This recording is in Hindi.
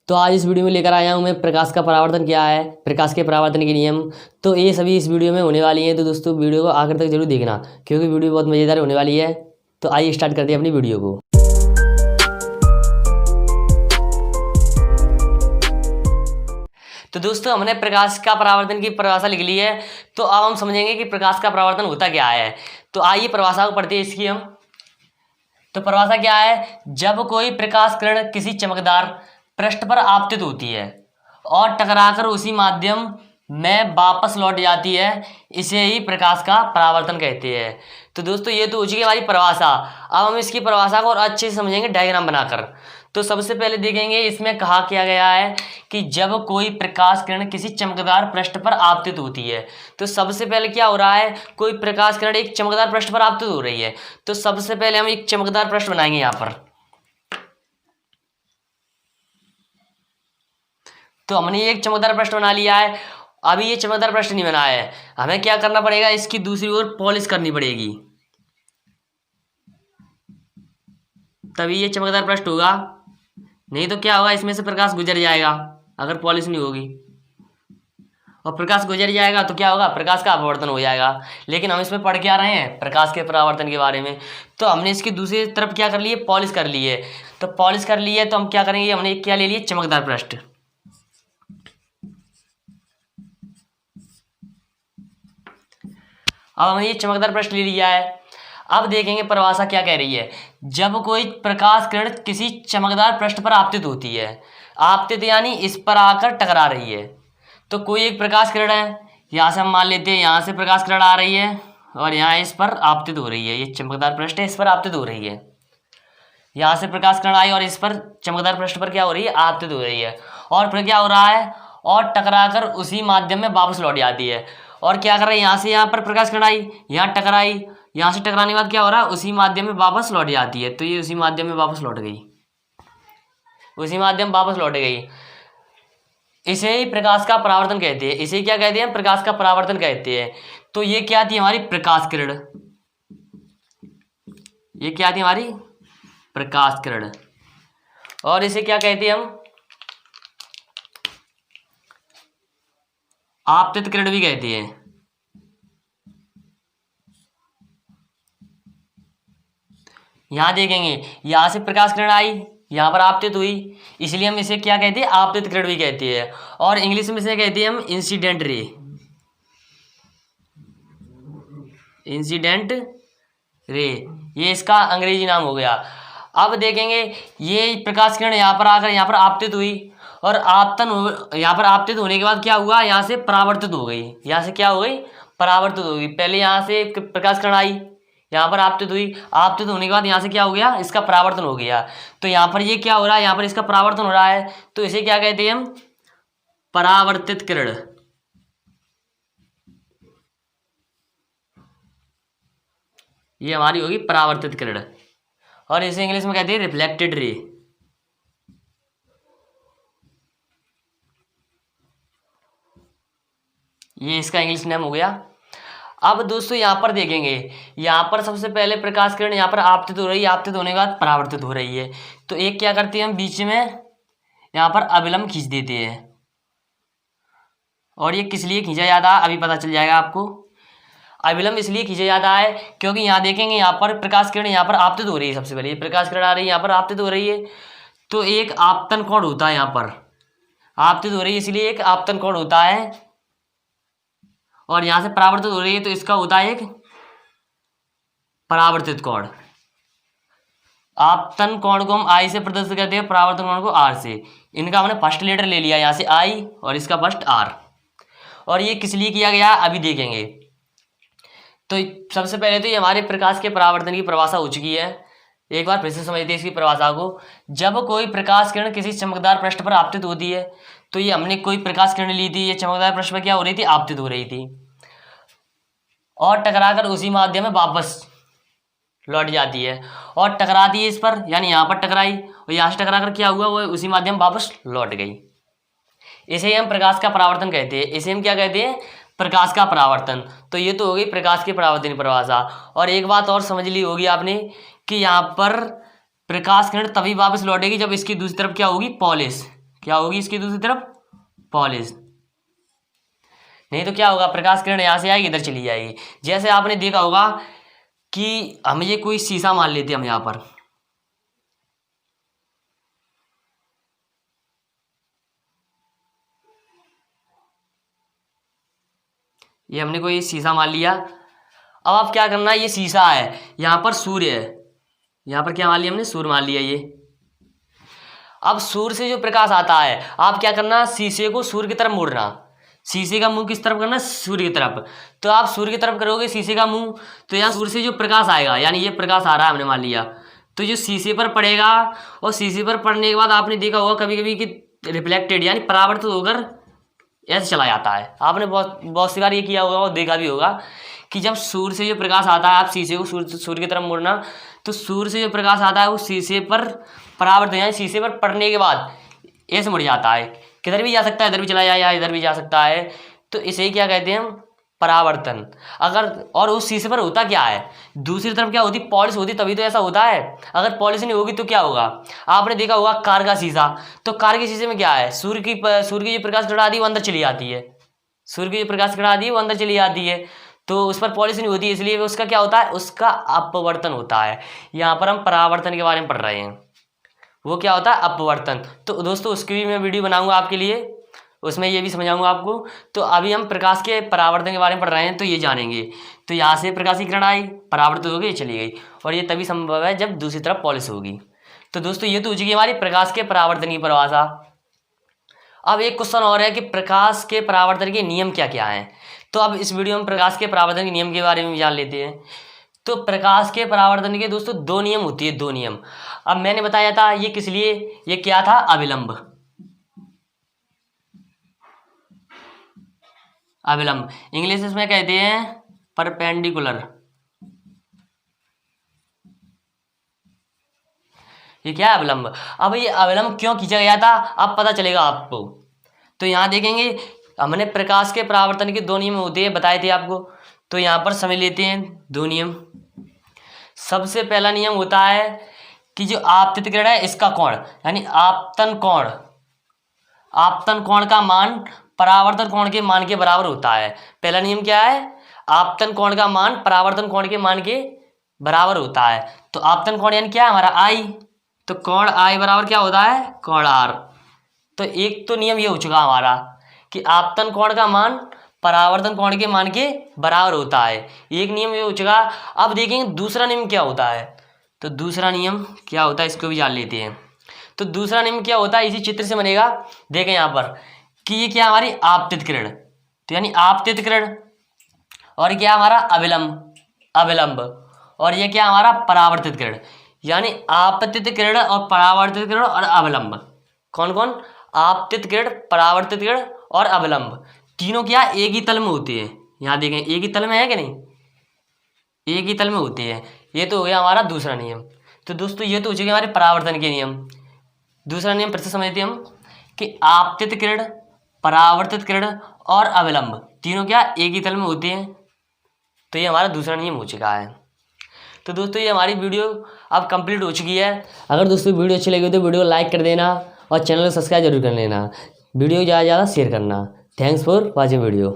तो आज इस वीडियो में लेकर आया हूँ मैं प्रकाश का परावर्तन क्या है, प्रकाश के परावर्तन के नियम। तो ये सभी इस वीडियो में होने वाली हैं। तो दोस्तों वीडियो को आखिर तक जरूर देखना क्योंकि वीडियो बहुत मज़ेदार होने वाली है। तो आइए स्टार्ट करते हैं अपनी वीडियो को। तो दोस्तों हमने प्रकाश का परावर्तन की परिभाषा लिख ली है। तो अब हम समझेंगे कि प्रकाश का परावर्तन होता क्या है। तो आइए परिभाषा को पढ़ते हैं इसकी हम। तो परिभाषा क्या है, जब कोई प्रकाश किरण किसी चमकदार पृष्ठ पर आपतित होती है और टकराकर उसी माध्यम में वापस लौट जाती है, इसे ही प्रकाश का परावर्तन कहते हैं। तो दोस्तों ये तो हो चुकी हमारी परिभाषा। अब हम इसकी परिभाषा को और अच्छे से समझेंगे डायग्राम बनाकर। तो सबसे पहले देखेंगे इसमें कहा क्या गया है कि जब कोई प्रकाश किरण किसी चमकदार पृष्ठ पर आपतित होती है। तो सबसे पहले क्या हो रहा है, कोई प्रकाश किरण एक चमकदार पृष्ठ पर आपतित हो रही है। तो सबसे पहले हम एक चमकदार पृष्ठ बनाएंगे यहाँ पर। तो हमने एक चमकदार पृष्ठ बना लिया है। अभी ये चमकदार पृष्ठ नहीं बना है, हमें क्या करना पड़ेगा, इसकी दूसरी ओर पॉलिश करनी पड़ेगी, तभी ये चमकदार पृष्ठ होगा। नहीं तो क्या होगा, इसमें से प्रकाश गुजर जाएगा अगर पॉलिश नहीं होगी, और प्रकाश गुजर जाएगा तो क्या होगा, प्रकाश का अपवर्तन हो जाएगा। लेकिन हम इसमें पढ़ के आ रहे हैं प्रकाश के परावर्तन के बारे में। तो हमने इसकी दूसरी तरफ क्या कर ली है, पॉलिश कर ली है। तो पॉलिश कर ली है तो हम क्या करेंगे, हमने क्या ले लिया, चमकदार पृष्ठ। अब हमने ये चमकदार पृष्ठ ले लिया है। अब देखेंगे परिभाषा क्या कह रही है, जब कोई प्रकाश किरण किसी चमकदार पृष्ठ पर आपतित होती है, आपतित यानी इस पर आकर टकरा रही है। तो कोई एक प्रकाश किरण है, यहाँ से हम मान लेते हैं यहाँ से प्रकाश किरण आ रही है और यहाँ इस पर आपतित हो रही है। ये चमकदार पृष्ठ है, इस पर आपतित हो रही है। यहाँ से प्रकाश किरण आई और इस पर चमकदार पृष्ठ पर क्या हो रही है, आपतित हो रही है। और फिर क्या हो रहा है, और टकराकर उसी माध्यम में वापस लौट जाती है। और क्या कर रहा है, यहाँ से यहाँ पर प्रकाश किरण आई, यहाँ टकराई, यहाँ से टकराने के बाद क्या हो रहा है, उसी माध्यम में वापस लौट जाती है। तो ये उसी माध्यम में वापस लौट गई, उसी माध्यम वापस लौट गई। इसे ही प्रकाश का परावर्तन कहते हैं। इसे क्या कहते हैं, प्रकाश का परावर्तन कहते हैं। तो ये क्या थी हमारी प्रकाश किरण, ये क्या थी हमारी प्रकाश किरण। और इसे क्या कहते हैं हम, आपतित किरण भी कहते हैं। यहां देखेंगे यहां से प्रकाश किरण आई, यहां पर आपतित हुई, इसलिए हम इसे क्या कहते हैं, आपतित किरण भी कहते हैं। और इंग्लिश में इसे कहते हैं हम इंसिडेंट रे, इंसिडेंट रे, ये इसका अंग्रेजी नाम हो गया। अब देखेंगे ये प्रकाश किरण यहाँ पर आकर यहाँ पर आपतित हुई और यहाँ पर आपतित होने के बाद क्या हुआ, यहाँ से परावर्तित हो गई। यहाँ से क्या हो गई, परावर्तित हो गई। पहले यहाँ से प्रकाश किरण आई, यहाँ पर आपतित हुई, आपतित होने के बाद यहाँ से क्या हो गया, इसका परावर्तन हो गया। तो यहाँ पर ये क्या हो रहा है, यहाँ पर इसका परावर्तन हो रहा है। तो इसे क्या कहते हैं हम, परावर्तित किरण। ये हमारी होगी परावर्तित किरण। और इसे इंग्लिश में कहते हैं रिफ्लेक्टेड रे। ये इसका इंग्लिश नेम हो गया। अब दोस्तों यहाँ पर देखेंगे, यहाँ पर सबसे पहले प्रकाश किरण यहाँ पर आपतित हो रही है, आपतित होने के बाद परावर्तित हो रही है। तो एक क्या करते हैं हम, बीच में यहाँ पर अभिलंब खींच देते हैं। और ये किस लिए खींचा जाता है अभी पता चल जाएगा आपको। अभिलंब इसलिए खींचा जाता है क्योंकि यहाँ देखेंगे यहाँ पर प्रकाश किरण यहाँ पर आपतित हो रही है। सबसे पहले ये प्रकाश किरण आ रही है, यहाँ पर आपतित हो रही है, तो एक आपतन कोण होता है। यहाँ पर आपतित हो रही है इसलिए एक आपतन कोण होता है, और यहाँ से परावर्तित हो रही है तो इसका होता है एक परावर्तित कोण। आपतन कोण को हम आई से प्रदर्शित करते हैं, परावर्तन कोण को आर से। इनका हमने फर्स्ट लेटर ले लिया यहाँ से आई और इसका फर्स्ट आर। और ये किस लिए किया गया अभी देखेंगे। तो सबसे पहले तो ये हमारे प्रकाश के परावर्तन की परिभाषा हो चुकी है। एक बार फिर से समझते हैं इसकी परिभाषा को। जब कोई प्रकाश किरण किसी चमकदार पृष्ठ पर आपतित होती है, तो ये हमने कोई प्रकाश किरण ली थी, ये चमकदार पृष्ठ पर क्या हो रही थी, आपतित हो रही थी, और टकराकर उसी माध्यम में वापस लौट जाती है। और टकराती है इस पर, यानी यहाँ पर टकराई और यहाँ से टकराकर क्या हुआ, वो उसी माध्यम वापस लौट गई। इसे हम प्रकाश का परावर्तन कहते हैं। इसे हम क्या कहते हैं, प्रकाश का परावर्तन। तो ये तो हो गई प्रकाश की परावर्तन की परिभाषा। और एक बात और समझ ली होगी आपने कि यहाँ पर प्रकाश किरण तभी वापस लौटेगी जब इसकी दूसरी तरफ क्या होगी, पॉलिश। क्या होगी इसकी दूसरी तरफ? पॉलिश। नहीं तो क्या होगा, प्रकाश किरण यहाँ से आएगी, इधर चली जाएगी। जैसे आपने देखा होगा कि हम ये कोई शीशा मान लेते हैं हम यहाँ पर, ये हमने कोई शीशा मान लिया। अब आप क्या करना है, ये शीशा है, यहाँ पर सूर्य है, यहाँ पर क्या मान लिया हमने? सूर्य मान लिया ये। अब सूर्य से जो प्रकाश आता है, आप क्या करना, शीशे को सूर्य की तरफ मोड़ना। शीशे का मुंह किस तरफ करना? सूर्य की तरफ। तो आप सूर्य की तरफ करोगे शीशे का मुंह, तो यहाँ सूर्य से जो प्रकाश आएगा, यानी ये प्रकाश आ रहा है हमने मान लिया, तो जो शीशे पर पड़ेगा, और शीशे पर पड़ने के बाद आपने देखा होगा कभी कभी कि रिफ्लेक्टेड यानी परावर्तित होकर ऐसे चला जाता है। आपने बहुत बहुत सी बार ये किया होगा और देखा भी होगा कि जब सूर्य से जो प्रकाश आता है, आप शीशे को सूर्य की तरफ मोड़ना, तो सूर्य से जो प्रकाश आता है वो शीशे पर परावर्तित यानी शीशे पर पड़ने के बाद ऐसे मुड़ जाता है। किधर भी जा सकता है, इधर भी चला जाए या इधर भी जा सकता है। तो इसे ही क्या कहते हैं हम? परावर्तन। अगर और उस शीशे पर होता क्या है, दूसरी तरफ क्या होती? पॉलिश होती, तभी तो ऐसा होता है। अगर पॉलिश नहीं होगी तो क्या होगा? आपने देखा होगा कार का शीशा, तो कार के शीशे में क्या है? सूर्य की जो प्रकाश किरण आती है वो अंदर चली जाती है, सूर्य की जो प्रकाश किरण आती है वो अंदर चली जाती है, तो उस पर पॉलिश नहीं होती, इसलिए उसका क्या होता है? उसका अपवर्तन होता है। यहाँ पर हम परावर्तन के बारे में पढ़ रहे हैं, वो क्या होता है? अपवर्तन। तो दोस्तों उसकी भी मैं वीडियो बनाऊंगा आपके लिए, उसमें ये भी समझाऊंगा आपको। तो अभी हम प्रकाश के परावर्तन के बारे में पढ़ रहे हैं, तो ये जानेंगे। तो यहाँ से प्रकाश की किरण आई, परावर्तित हो गई, चली गई, और ये तभी संभव है जब दूसरी तरफ पॉलिश होगी। तो दोस्तों ये तो हो चुकी हमारी प्रकाश के परावर्तन की परिभाषा। अब एक क्वेश्चन और है कि प्रकाश के परावर्तन के नियम क्या क्या हैं। तो अब इस वीडियो में प्रकाश के परावर्तन के नियम के बारे में जान लेते हैं। तो प्रकाश के परावर्तन के दोस्तों दो नियम होती है, दो नियम। अब मैंने बताया था ये किस लिए, ये क्या था? अविलंब। अविलंब इंग्लिश में कहते हैं परपेंडिकुलर। ये क्या है? अविलंब। अब ये अविलंब क्यों खींचा गया था, अब पता चलेगा आपको। तो यहाँ देखेंगे हमने प्रकाश के परावर्तन के दो नियम होते हैं, बताए थे आपको। तो यहाँ पर समझ लेते हैं दो नियम। सबसे पहला नियम होता है कि जो आपतित किरण है इसका कोण, यानी आपतन कोण, आपतन कोण का मान परावर्तन कोण के मान के बराबर होता है। पहला नियम क्या है? आपतन कोण का मान परावर्तन कोण के मान के बराबर होता है। तो आपतन कोण यानी क्या है हमारा? आई। तो कोण आई बराबर क्या होता है? कोण आर। तो एक तो नियम ये हो चुका हमारा कि आपतन कोण का मान परावर्तन कोण के मान के बराबर होता है, एक नियम ये हो चुका। अब देखेंगे दूसरा नियम क्या होता है। तो दूसरा नियम क्या होता है इसको भी जान लेते हैं। तो दूसरा नियम क्या होता है, इसी चित्र से बनेगा। देखें यहाँ पर कि ये क्या हमारी आपतित किरण, तो यानी आपतित किरण, और क्या हमारा? अविलंब, अविलंब, और ये क्या हमारा? परावर्तित किरण। यानी आपतित किरण और परावर्तित किरण और अविलंब, कौन कौन? आपतित किरण, परावर्तित किरण और अविलंब, तीनों क्या एक ही तल में होते हैं। यहाँ देखें एक ही तल में है कि नहीं, एक ही तल में होते हैं। ये तो हो गया हमारा दूसरा नियम। तो दोस्तों ये तो हो चुके हमारे परावर्तन के नियम। दूसरा नियम फिर से समझते हैं हम कि आपतित किरण, परावर्तित किरण और अविलंब तीनों क्या एक ही तल में होते हैं। तो ये हमारा दूसरा नियम हो चुका है। तो दोस्तों ये हमारी वीडियो अब कंप्लीट हो चुकी है। अगर दोस्तों वीडियो अच्छी लगी तो वीडियो को लाइक कर देना और चैनल को सब्सक्राइब जरूर कर लेना। वीडियो को ज़्यादा से ज़्यादा शेयर करना। Thanks for watching video.